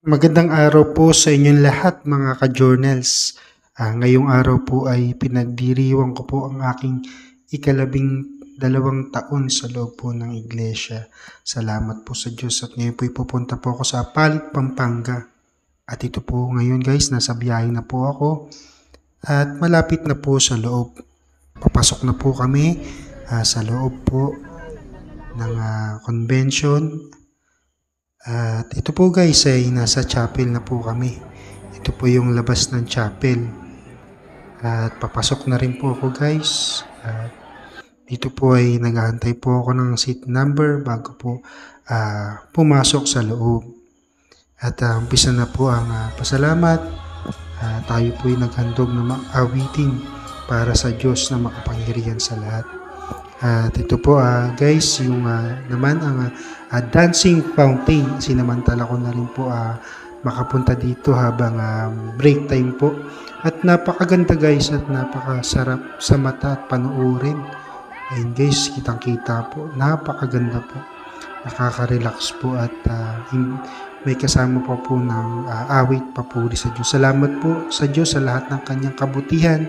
Magandang araw po sa inyong lahat mga ka-journals. Ngayong araw po ay pinagdiriwang ko po ang aking ika-12 taon sa loob po ng iglesia. Salamat po sa Diyos at ngayon po pupunta po ako sa Apalit, Pampanga. At ito po ngayon guys, nasa biyahe na po ako at malapit na po sa loob. Papasok na po kami sa loob po ng convention. At ito po guys ay nasa chapel na po kami. Ito po yung labas ng chapel. At papasok na rin po ako guys. At dito po ay naghahantay po ako ng seat number bago po pumasok sa loob. At umpisa na po ang pasalamat. Tayo po ay naghandog na awitin para sa Diyos na makapangyarihan sa lahat. At ito po guys, yung naman ang dancing fountain. Sinamantala ko na rin po makapunta dito habang break time po. At napakaganda guys at napakasarap sa mata at panoorin. Ayun guys, kitang-kita po. Napakaganda po. Nakaka-relax po at may kasama pa po ng awit papuri sa Diyos. Salamat po sa Diyos sa lahat ng kanyang kabutihan